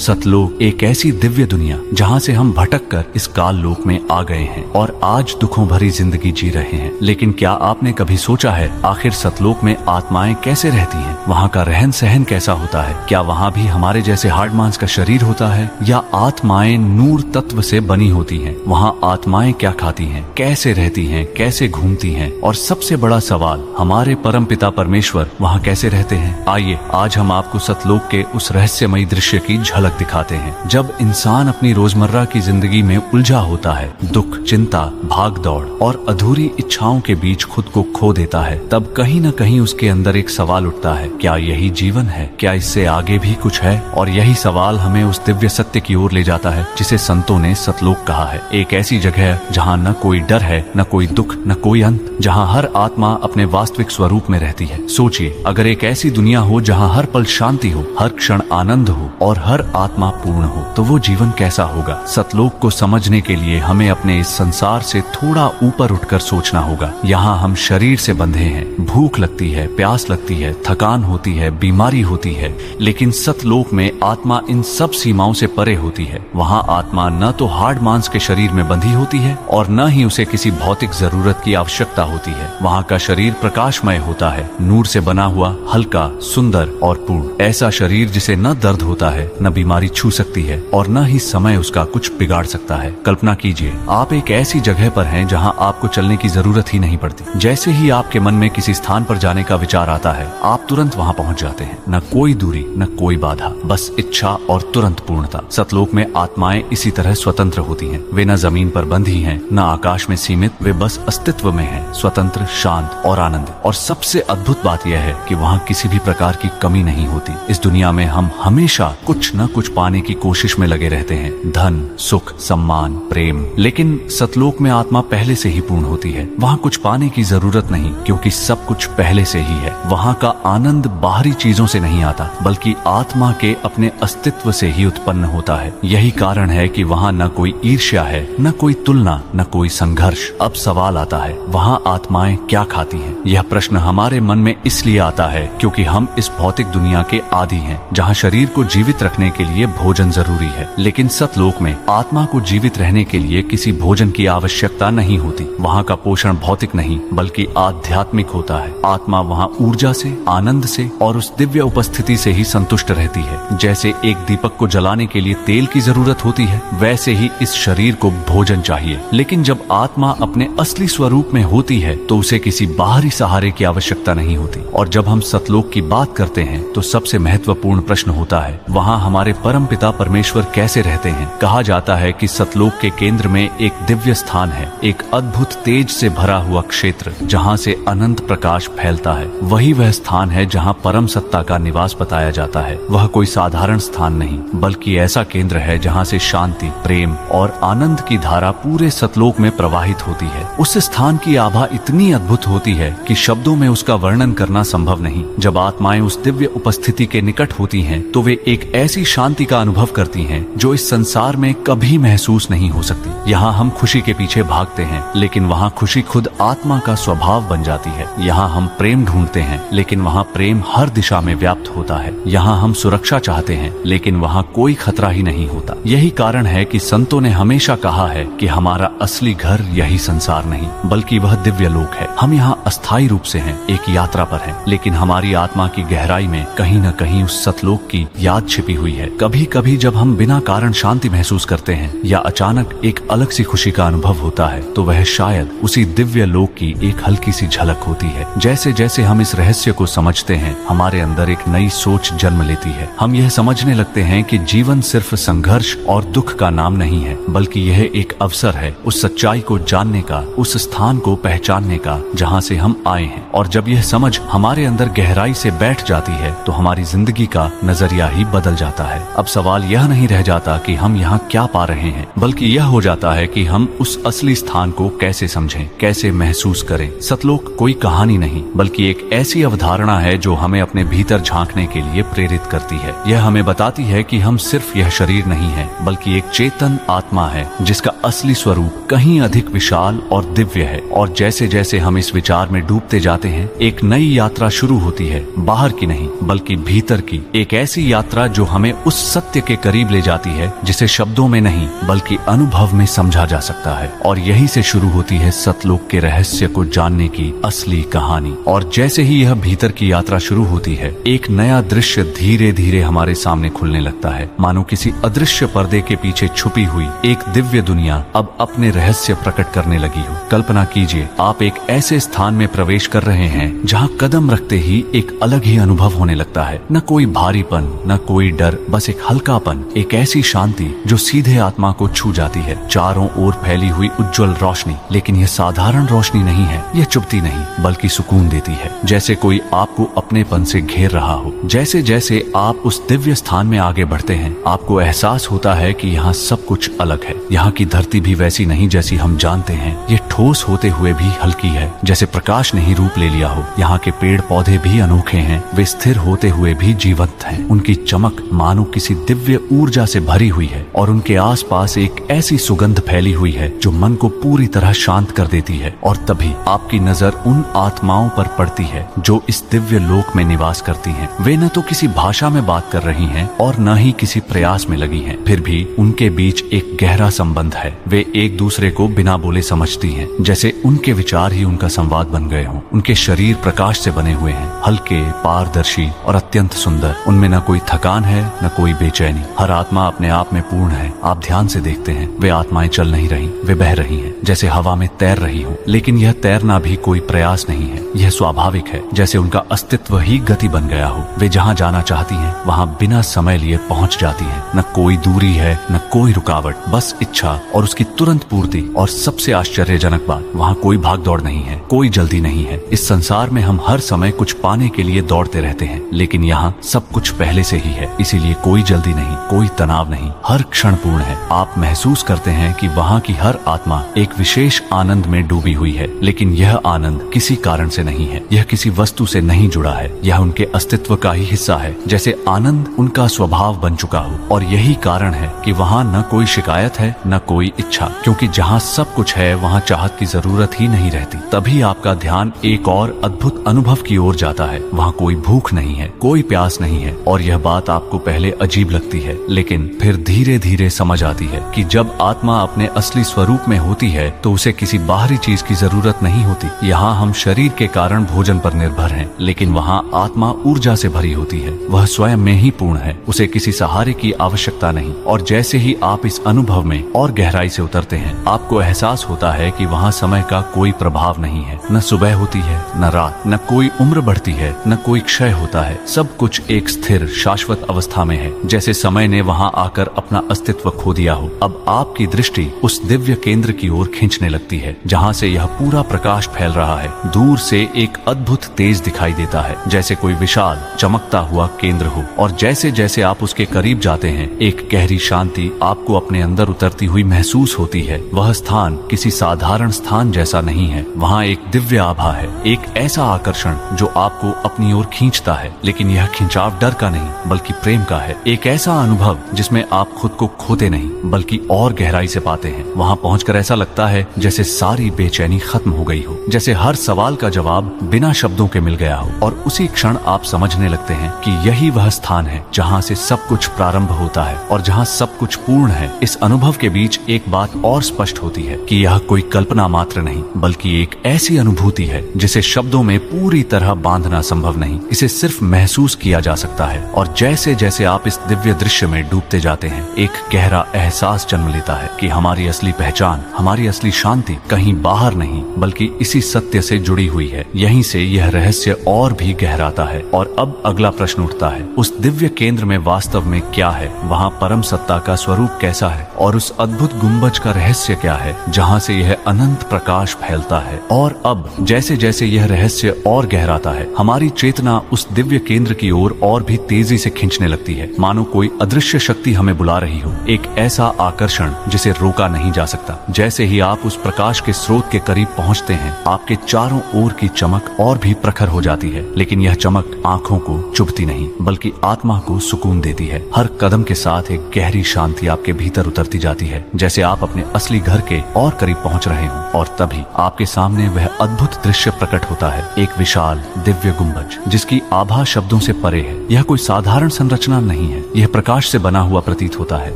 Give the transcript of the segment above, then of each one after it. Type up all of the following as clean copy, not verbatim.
सतलोक एक ऐसी दिव्य दुनिया जहाँ से हम भटक कर इस काल लोक में आ गए हैं और आज दुखों भरी जिंदगी जी रहे हैं। लेकिन क्या आपने कभी सोचा है आखिर सतलोक में आत्माएं कैसे रहती हैं? वहाँ का रहन सहन कैसा होता है? क्या वहाँ भी हमारे जैसे हार्ड मांस का शरीर होता है या आत्माएं नूर तत्व से बनी होती हैं? वहाँ आत्माएं क्या खाती हैं, कैसे रहती हैं, कैसे घूमती हैं? और सबसे बड़ा सवाल, हमारे परम पिता परमेश्वर वहाँ कैसे रहते हैं? आइए आज हम आपको सतलोक के उस रहस्यमयी दृश्य की झलक दिखाते हैं। जब इंसान अपनी रोजमर्रा की जिंदगी में उलझा होता है, दुख, चिंता, भाग दौड़ और अधूरी इच्छाओं के बीच खुद को खो देता है, तब कहीं न कहीं उसके अंदर एक सवाल उठता है, क्या यही जीवन है? क्या इससे आगे भी कुछ है? और यही सवाल हमें उस दिव्य सत्य की ओर ले जाता है जिसे संतों ने सतलोक कहा है। एक ऐसी जगह जहाँ न कोई डर है, न कोई दुख, न कोई अंत, जहाँ हर आत्मा अपने वास्तविक स्वरूप में रहती है। सोचिए, अगर एक ऐसी दुनिया हो जहाँ हर पल शांति हो, हर क्षण आनंद हो और हर आत्मा पूर्ण हो, तो वो जीवन कैसा होगा? सतलोक को समझने के लिए हमें अपने इस संसार से थोड़ा ऊपर उठकर सोचना होगा। यहाँ हम शरीर से बंधे हैं, भूख लगती है, प्यास लगती है, थकान होती है, बीमारी होती है, लेकिन सतलोक में आत्मा इन सब सीमाओं से परे होती है। वहाँ आत्मा न तो हार्ड मांस के शरीर में बंधी होती है और न ही उसे किसी भौतिक जरूरत की आवश्यकता होती है। वहाँ का शरीर प्रकाशमय होता है, नूर से बना हुआ, हल्का, सुंदर और पूर्ण। ऐसा शरीर जिसे न दर्द होता है, न बीमारी छू सकती है और न ही समय उसका कुछ बिगाड़ सकता है। कल्पना कीजिए, आप एक ऐसी जगह पर हैं जहां आपको चलने की जरूरत ही नहीं पड़ती। जैसे ही आपके मन में किसी स्थान पर जाने का विचार आता है, आप तुरंत वहां पहुंच जाते हैं। न कोई दूरी, न कोई बाधा, बस इच्छा और तुरंत पूर्णता। सतलोक में आत्माएं इसी तरह स्वतंत्र होती हैं। वे न जमीन पर बंधी हैं, न आकाश में सीमित, वे बस अस्तित्व में हैं, स्वतंत्र, शांत और आनंदित। और सबसे अद्भुत बात यह है कि वहाँ किसी भी प्रकार की कमी नहीं होती। इस दुनिया में हम हमेशा कुछ न कुछ पाने की कोशिश में लगे रहते हैं, धन, सुख, सम्मान, प्रेम। लेकिन सतलोक में आत्मा पहले से ही पूर्ण होती है। वहाँ कुछ पाने की जरूरत नहीं, क्योंकि सब कुछ पहले से ही है। वहाँ का आनंद बाहरी चीजों से नहीं आता, बल्कि आत्मा के अपने अस्तित्व से ही उत्पन्न होता है। यही कारण है कि वहाँ न कोई ईर्ष्या है, न कोई तुलना, न कोई संघर्ष। अब सवाल आता है, वहाँ आत्माएं क्या खाती हैं? यह प्रश्न हमारे मन में इसलिए आता है क्योंकि हम इस भौतिक दुनिया के आदी हैं, जहाँ शरीर को जीवित रखने के लिए भोजन जरूरी है। लेकिन सतलोक में आत्मा को जीवित रहने के लिए किसी भोजन की आवश्यकता नहीं होती। वहाँ का पोषण भौतिक नहीं बल्कि आध्यात्मिक होता है। आत्मा वहाँ ऊर्जा से, आनंद से और उस दिव्य उपस्थिति से ही संतुष्ट रहती है। जैसे एक दीपक को जलाने के लिए तेल की जरूरत होती है, वैसे ही इस शरीर को भोजन चाहिए। लेकिन जब आत्मा अपने असली स्वरूप में होती है तो उसे किसी बाहरी सहारे की आवश्यकता नहीं होती। और जब हम सतलोक की बात करते हैं तो सबसे महत्वपूर्ण प्रश्न होता है, वहाँ हमारे परम पिता परमेश्वर कैसे रहते हैं? कहा जाता है कि सतलोक के केंद्र में एक दिव्य स्थान है, एक अद्भुत तेज से भरा हुआ क्षेत्र जहाँ से अनंत प्रकाश फैलता है। वही वह स्थान है जहाँ परम सत्ता का निवास बताया जाता है। वह कोई साधारण स्थान नहीं बल्कि ऐसा केंद्र है जहाँ से शांति, प्रेम और आनंद की धारा पूरे सतलोक में प्रवाहित होती है। उस स्थान की आभा इतनी अद्भुत होती है कि शब्दों में उसका वर्णन करना संभव नहीं। जब आत्माएं उस दिव्य उपस्थिति के निकट होती हैं, तो वे एक ऐसी शांति का अनुभव करती हैं जो इस संसार में कभी महसूस नहीं हो सकती। यहाँ हम खुशी के पीछे भागते हैं, लेकिन वहाँ खुशी खुद आत्मा का स्वभाव बन जाती है। यहाँ हम प्रेम ढूंढते हैं, लेकिन वहाँ प्रेम हर दिशा में व्याप्त होता है। यहाँ हम सुरक्षा चाहते हैं, लेकिन वहाँ कोई खतरा ही नहीं होता। यही कारण है कि संतों ने हमेशा कहा है कि हमारा असली घर यही संसार नहीं बल्कि वह दिव्य लोक है। हम यहाँ अस्थायी रूप से हैं, एक यात्रा पर हैं, लेकिन हमारी आत्मा की गहराई में कहीं न कहीं उस सतलोक की याद छिपी हुई है। कभी कभी जब हम बिना कारण शांति महसूस करते हैं या अचानक एक अलग सी खुशी का अनुभव होता है, तो वह शायद उसी दिव्य लोक की एक हल्की सी झलक होती है। जैसे जैसे हम इस रहस्य को समझते हैं, हमारे अंदर एक नई सोच जन्म लेती है। हम यह समझने लगते हैं कि जीवन सिर्फ संघर्ष और दुख का नाम नहीं है, बल्कि यह एक अवसर है उस सच्चाई को जानने का, उस स्थान को पहचानने का जहाँ से हम आए हैं। और जब यह समझ हमारे अंदर गहराई से बैठ जाती है, तो हमारी जिंदगी का नजरिया ही बदल जाता है। अब सवाल यह नहीं रह जाता कि हम यहाँ क्या पा रहे हैं, बल्कि यह हो जाता है कि हम उस असली स्थान को कैसे समझें, कैसे महसूस करें। सतलोक कोई कहानी नहीं बल्कि एक ऐसी अवधारणा है जो हमें अपने भीतर झांकने के लिए प्रेरित करती है। यह हमें बताती है कि हम सिर्फ यह शरीर नहीं है, बल्कि एक चेतन आत्मा है जिसका असली स्वरूप कहीं अधिक विशाल और दिव्य है। और जैसे जैसे हम इस विचार में डूबते जाते हैं, एक नई यात्रा शुरू होती है, बाहर की नहीं बल्कि भीतर की। एक ऐसी यात्रा जो हमें उस सत्य के करीब ले जाती है जिसे शब्दों में नहीं बल्कि अनुभव में समझा जा सकता है। और यही से शुरू होती है सतलोक के रहस्य को जानने की असली कहानी। और जैसे ही यह भीतर की यात्रा शुरू होती है, एक नया दृश्य धीरे धीरे हमारे सामने खुलने लगता है। मानो किसी अदृश्य पर्दे के पीछे छुपी हुई एक दिव्य दुनिया अब अपने रहस्य प्रकट करने लगी हो। कल्पना कीजिए, आप एक ऐसे स्थान में प्रवेश कर रहे हैं जहाँ कदम रखते ही एक अलग ही अनुभव होने लगता है। न कोई भारीपन, न कोई डर, बस एक हल्कापन, एक ऐसी शांति जो सीधे आत्मा को छू जाती है। चारों ओर फैली हुई उज्जवल रोशनी, लेकिन यह साधारण रोशनी नहीं है। यह चुभती नहीं बल्कि सुकून देती है, जैसे कोई आपको अपनेपन से घेर रहा हो। जैसे जैसे आप उस दिव्य स्थान में आगे बढ़ते हैं, आपको एहसास होता है कि यहाँ सब कुछ अलग है। यहाँ की धरती भी वैसी नहीं जैसी हम जानते हैं। ये ठोस होते हुए भी हल्की है, जैसे प्रकाश ने ही रूप ले लिया हो। यहाँ के पेड़ पौधे भी अनोखे हैं, वे स्थिर होते हुए भी जीवंत हैं। उनकी चमक मानो किसी दिव्य ऊर्जा से भरी हुई है और उनके आसपास एक ऐसी सुगंध फैली हुई है जो मन को पूरी तरह शांत कर देती है। और तभी आपकी नजर उन आत्माओं पर पड़ती है जो इस दिव्य लोक में निवास करती हैं। वे न तो किसी भाषा में बात कर रही हैं और न ही किसी प्रयास में लगी हैं, फिर भी उनके बीच एक गहरा संबंध है। वे एक दूसरे को बिना बोले समझती हैं, जैसे उनके विचार ही उनका संवाद बन गए हों। उनके शरीर प्रकाश से बने हुए हैं, हल्के, पारदर्शी और अत्यंत सुंदर। उनमें न कोई थकान है, न कोई बेचैनी। हर आत्मा अपने आप में पूर्ण है। आप ध्यान से देखते हैं, वे आत्माएं चल नहीं रही, वे बह रही हैं, जैसे हवा में तैर रही हो। लेकिन यह तैरना भी कोई प्रयास नहीं है, यह स्वाभाविक है, जैसे उनका अस्तित्व ही गति बन गया हो। वे जहाँ जाना चाहती हैं, वहाँ बिना समय लिए पहुँच जाती हैं। न कोई दूरी है, न कोई रुकावट, बस इच्छा और उसकी तुरंत पूर्ति। और सबसे आश्चर्यजनक बात, वहाँ कोई भाग दौड़ नहीं है, कोई जल्दी नहीं है। इस संसार में हम हर समय कुछ पाने के लिए दौड़ते रहते हैं, लेकिन यहाँ सब कुछ पहले से ही है, इसीलिए कोई जल्दी नहीं, कोई तनाव नहीं, हर क्षण पूर्ण है। आप महसूस करते हैं कि वहाँ की हर आत्मा एक विशेष आनंद में डूबी हुई है, लेकिन यह आनंद किसी कारण से नहीं है, यह किसी वस्तु से नहीं जुड़ा है, यह उनके अस्तित्व का ही हिस्सा है, जैसे आनंद उनका स्वभाव बन चुका हो। और यही कारण है कि वहाँ न कोई शिकायत है, न कोई इच्छा, क्योंकि जहाँ सब कुछ है वहाँ चाहत की जरूरत ही नहीं रहती। तभी आपका ध्यान एक और अद्भुत अनुभव की ओर जाता है। वहाँ कोई भूख नहीं है, कोई प्यास नहीं है। और यह बात आपको पहले अजीब लगती है, लेकिन फिर धीरे धीरे समझ आती है कि जब आत्मा अपने असली स्वरूप में होती है तो उसे किसी बाहरी चीज की जरूरत नहीं होती। यहाँ हम शरीर के कारण भोजन पर निर्भर हैं, लेकिन वहाँ आत्मा ऊर्जा से भरी होती है। वह स्वयं में ही पूर्ण है, उसे किसी सहारे की आवश्यकता नहीं। और जैसे ही आप इस अनुभव में और गहराई से उतरते हैं, आपको एहसास होता है कि वहाँ समय का कोई प्रभाव नहीं है। न सुबह होती है, न रात, न कोई उम्र बढ़ती है, न कोई क्षय होता है। सब कुछ एक स्थिर शाश्वत अवस्था में है, जैसे समय ने वहाँ आकर अपना अस्तित्व खो दिया हो। अब आपकी दृष्टि उस दिव्य केंद्र की ओर खींचने लगती है, जहाँ से यह पूरा प्रकाश फैल रहा है। दूर से एक अद्भुत तेज दिखाई देता है, जैसे कोई विशाल चमकता हुआ केंद्र हो। और जैसे जैसे आप उसके करीब जाते हैं, एक गहरी शांति आपको अपने अंदर उतरती हुई महसूस होती है। वह स्थान किसी साधारण स्थान जैसा नहीं है, वहाँ एक दिव्य आभा है, एक ऐसा आकर्षण जो आपको अपनी ओर खींचता है। लेकिन यह खिंचाव डर का नहीं बल्कि प्रेम का है, एक ऐसा अनुभव जिसमें आप खुद को खोते नहीं बल्कि और गहराई से पाते हैं। वहाँ पहुंचकर ऐसा लगता है जैसे सारी बेचैनी खत्म हो गई हो, जैसे हर सवाल का जवाब बिना शब्दों के मिल गया हो। और उसी क्षण आप समझने लगते हैं कि यही वह स्थान है जहाँ से सब कुछ प्रारंभ होता है और जहाँ सब कुछ पूर्ण है। इस अनुभव के बीच एक बात और स्पष्ट होती है कि यह कोई कल्पना मात्र नहीं बल्कि एक ऐसी अनुभूति है जिसे शब्दों में पूरी तरह बांधना संभव नहीं, इसे सिर्फ महसूस किया जा सकता है। और जैसे जैसे आप इस दिव्य दृश्य में डूबते जाते हैं, एक गहरा एहसास जन्म लेता है कि हमारी असली पहचान, हमारी असली शांति कहीं बाहर नहीं बल्कि इसी सत्य से जुड़ी हुई है। यहीं से यह रहस्य और भी गहराता है। और अब अगला प्रश्न उठता है, उस दिव्य केंद्र में वास्तव में क्या है? वहाँ परम सत्ता का स्वरूप कैसा है? और उस अद्भुत गुंबज का रहस्य क्या है जहाँ से यह अनंत प्रकाश फैलता है? और अब जैसे जैसे यह रहस्य और गहराता है, हमारी चेतना उस दिव्य केंद्र की ओर और भी तेजी से खींचने लगती है, मानो कोई अदृश्य शक्ति हमें बुला रही हो। एक ऐसा आकर्षण जिसे रोका नहीं जा सकता। जैसे ही आप उस प्रकाश के स्रोत के करीब पहुंचते हैं, आपके चारों ओर की चमक और भी प्रखर हो जाती है, लेकिन यह चमक आंखों को चुभती नहीं बल्कि आत्मा को सुकून देती है। हर कदम के साथ एक गहरी शांति आपके भीतर उतरती जाती है, जैसे आप अपने असली घर के और करीब पहुंच रहे हो। और तभी आपके सामने वह अद्भुत दृश्य प्रकट होता है, एक विशाल दिव्य गुंबज जिसकी आभा शब्दों से परे है। यह कोई साधारण संरचना नहीं है, यह प्रकाश से बना हुआ प्रतीत होता है,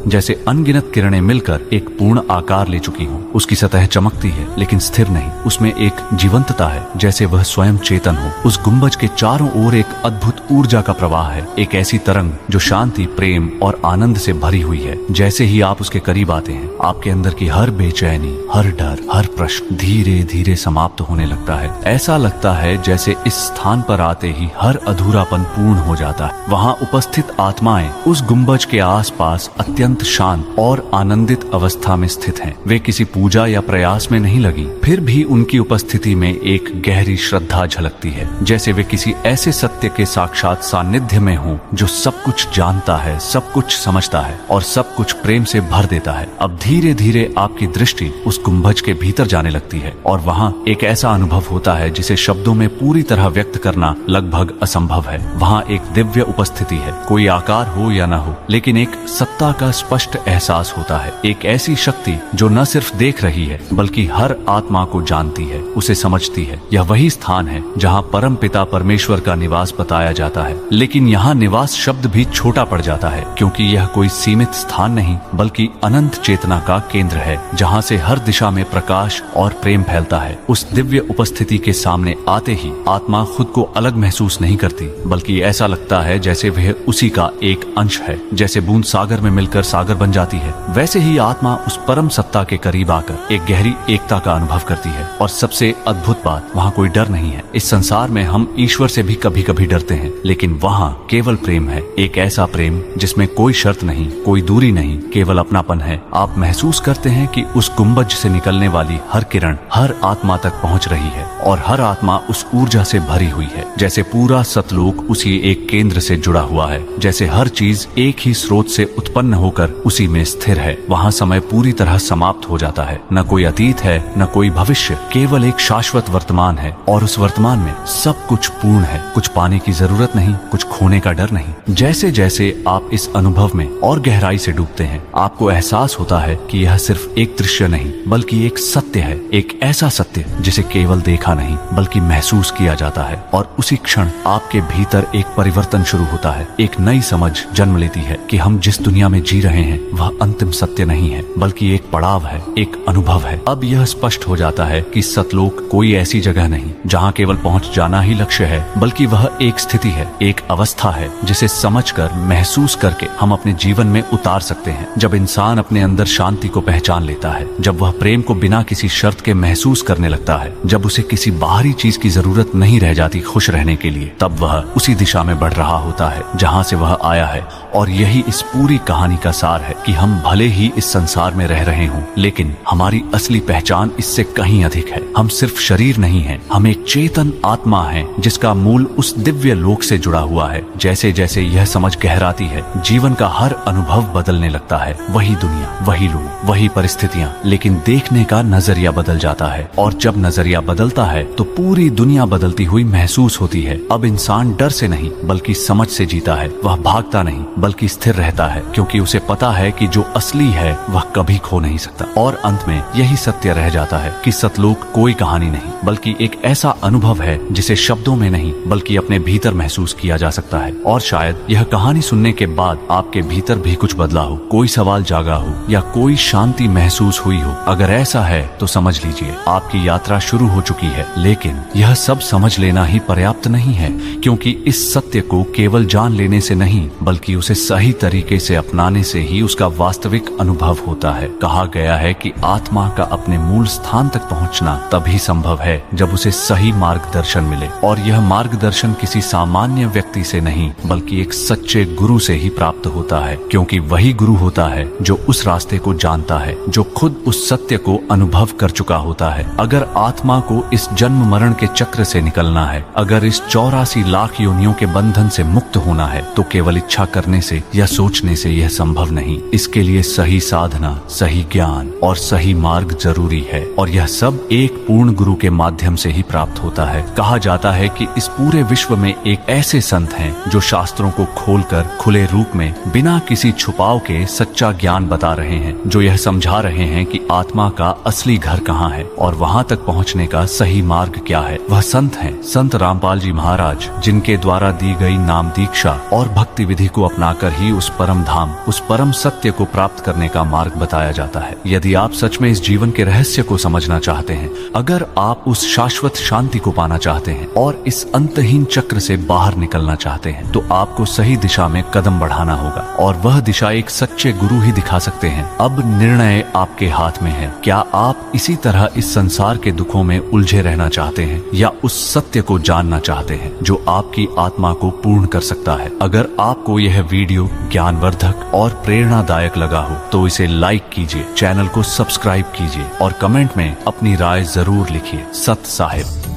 जैसे अनगिनत किरणें मिलकर एक पूर्ण आकार ले चुकी हों। उसकी सतह चमकती है लेकिन स्थिर नहीं, उसमें एक जीवंतता है जैसे वह स्वयं चेतन हो। उस गुंबज के चारों ओर एक अद्भुत ऊर्जा का प्रवाह है, एक ऐसी तरंग जो शांति, प्रेम और आनंद से भरी हुई है। जैसे ही आप उसके करीब आते हैं, आपके अंदर की हर बेचैनी, हर डर, हर प्रश्न धीरे धीरे समाप्त होने लगता है। ऐसा लगता है जैसे इस स्थान पर आते ही हर अधूरापन पूर्ण हो जाता है। वहाँ उपस्थित आत्माएं उस गुंबज के आसपास अत्यंत शांत और आनंदित अवस्था में स्थित हैं। वे किसी पूजा या प्रयास में नहीं लगी, फिर भी उनकी उपस्थिति में एक गहरी श्रद्धा झलकती है, जैसे वे किसी ऐसे सत्य के साक्षात सानिध्य में हों जो सब कुछ जानता है, सब कुछ समझता है और सब कुछ प्रेम से भर देता है। अब धीरे धीरे आपकी दृष्टि उस गुंबज के भीतर जाने लगती है और वहाँ एक ऐसा अनुभव होता है जिसे शब्दों में पूरी तरह व्यक्त करना लगभग असंभव है। वहाँ एक दिव्य उपस्थिति है, कोई आकार हो या न हो, लेकिन एक सत्ता का स्पष्ट एहसास होता है। एक ऐसी शक्ति जो न सिर्फ देख रही है बल्कि हर आत्मा को जानती है, उसे समझती है। यह वही स्थान है जहाँ परम पिता परमेश्वर का निवास बताया जाता है, लेकिन यहाँ निवास शब्द भी छोटा पड़ जाता है, क्योंकि यह कोई सीमित स्थान नहीं बल्कि अनंत चेतना का केंद्र है, जहाँ से हर दिशा में प्रकाश और प्रेम फैलता है। उस दिव्य उपस्थिति के सामने आते ही आत्मा खुद को अलग महसूस नहीं करती, बल्कि ऐसा लगता है जैसे वह उसी का एक अंश है। जैसे बूंद सागर में मिलकर सागर बन जाती है, वैसे ही आत्मा उस परम सत्ता के करीब आकर एक गहरी एकता का अनुभव करती है। और सबसे अद्भुत बात, वहाँ कोई डर नहीं है। इस संसार में हम ईश्वर से भी कभी कभी डरते हैं, लेकिन वहाँ केवल प्रेम है, एक ऐसा प्रेम जिसमें कोई शर्त नहीं, कोई दूरी नहीं, केवल अपनापन है। आप महसूस करते हैं कि उस गुंबज से निकलने वाली हर किरण हर आत्मा तक पहुँच रही है और हर आत्मा उस ऊर्जा से भरी हुई है, जैसे पूरा सतलोक उसी एक केंद्र से जुड़ा हुआ है, जैसे हर चीज एक ही स्रोत से उत्पन्न होकर उसी में स्थिर है। वहाँ समय पूरी तरह समाप्त हो जाता है, न कोई अतीत है न कोई भविष्य, केवल एक शाश्वत वर्तमान है और उस वर्तमान में सब कुछ पूर्ण है। कुछ पाने की जरूरत नहीं, कुछ खोने का डर नहीं। जैसे जैसे आप इस अनुभव में और गहराई से डूबते हैं, आपको एहसास होता है कि यह सिर्फ एक दृश्य नहीं बल्कि एक सत्य है, एक ऐसा सत्य जिसे केवल देखा नहीं बल्कि महसूस किया जाता है। और उसी क्षण आपके भीतर एक परिवर्तन शुरू होता है, एक नई समझ जन्म लेती है कि हम जिस दुनिया में जी रहे हैं वह अंतिम सत्य नहीं है बल्कि एक पड़ाव है, एक अनुभव है। अब यह स्पष्ट हो जाता है कि सतलोक कोई ऐसी जगह नहीं जहाँ केवल पहुँच जाना ही लक्ष्य है, बल्कि वह एक स्थिति है, एक अवस्था है जिसे समझकर, महसूस करके हम अपने जीवन में उतार सकते हैं। जब इंसान अपने अंदर शांति को पहचान लेता है, जब वह प्रेम को बिना किसी शर्त के महसूस करने लगता है, जब उसे किसी बाहरी चीज की जरूरत नहीं रह जाती खुश रहने के लिए, तब वह उसी दिशा में बढ़ रहा होता है जहाँ से वह आया है। और यही इस पूरी कहानी का सार है कि हम भले ही इस संसार में रह रहे हों, लेकिन हमारी असली पहचान इससे कहीं अधिक है। हम सिर्फ शरीर नहीं हैं, हम एक चेतन आत्मा हैं जिसका मूल उस दिव्य लोक से जुड़ा हुआ है। जैसे जैसे यह समझ गहराती है, जीवन का हर अनुभव बदलने लगता है। वही दुनिया, वही लोग, वही परिस्थितियाँ, लेकिन देखने का नजरिया बदल जाता है। और जब नजरिया बदलता है तो पूरी दुनिया बदलती हुई महसूस होती है। अब इंसान डर से नहीं बल्कि समझ से जीता है। वह भागता नहीं बल्कि स्थिर रहता है, क्योंकि उसे पता है कि जो असली है वह कभी खो नहीं सकता। और अंत में यही सत्य रह जाता है कि सतलोक कोई कहानी नहीं बल्कि एक ऐसा अनुभव है जिसे शब्दों में नहीं बल्कि अपने भीतर महसूस किया जा सकता है। और शायद यह कहानी सुनने के बाद आपके भीतर भी कुछ बदला हो, कोई सवाल जागा हो या कोई शांति महसूस हुई हो। अगर ऐसा है तो समझ लीजिए आपकी यात्रा शुरू हो चुकी है। लेकिन यह सब समझ लेना ही पर्याप्त नहीं है, क्योंकि इस सत्य को केवल जान लेने से नहीं बल्कि उसे सही तरीके से अपनाने से ही उसका वास्तविक अनुभव होता है। कहा गया है कि आत्मा का अपने मूल स्थान तक पहुंचना तभी संभव है जब उसे सही मार्गदर्शन मिले, और यह मार्गदर्शन किसी सामान्य व्यक्ति से नहीं बल्कि एक सच्चे गुरु से ही प्राप्त होता है, क्योंकि वही गुरु होता है जो उस रास्ते को जानता है, जो खुद उस सत्य को अनुभव कर चुका होता है। अगर आत्मा को इस जन्म मरण के चक्र से निकलना है, अगर इस 84 लाख योनियों के बंधन से मुक्त होना है, तो केवल इच्छा करने से या सोचने से यह संभव नहीं। इसके लिए सही साधना, सही ज्ञान और सही मार्ग जरूरी है, और यह सब एक पूर्ण गुरु के माध्यम से ही प्राप्त होता है। कहा जाता है कि इस पूरे विश्व में एक ऐसे संत हैं जो शास्त्रों को खोलकर खुले रूप में बिना किसी छुपाव के सच्चा ज्ञान बता रहे हैं, जो यह समझा रहे हैं कि आत्मा का असली घर कहाँ है और वहाँ तक पहुँचने का सही मार्ग क्या है। वह संत हैं संत रामपाल जी महाराज, जिनके द्वारा दी गई नाम दीक्षा और भक्ति विधि को अपनाकर ही उस परम धाम, उस परम सत्य को प्राप्त करने का मार्ग बताया जाता है। यदि आप सच में इस जीवन के रहस्य को समझना चाहते हैं, अगर आप उस शाश्वत शांति को पाना चाहते हैं और इस अंतहीन चक्र से बाहर निकलना चाहते हैं, तो आपको सही दिशा में कदम बढ़ाना होगा, और वह दिशा एक सच्चे गुरु ही दिखा सकते हैं। अब निर्णय आपके हाथ में है। क्या आप इसी तरह इस संसार के दुखों में उलझे रहना चाहते हैं, या उस सत्य को जानना चाहते हैं जो आपकी आत्मा को पूर्ण कर सकता है? अगर आपको यह वीडियो ज्ञानवर्धक और प्रेरणादायक लगा हो तो इसे लाइक कीजिए, चैनल को सब्सक्राइब कीजिए और कमेंट में अपनी राय जरूर लिखिए। सत साहिब।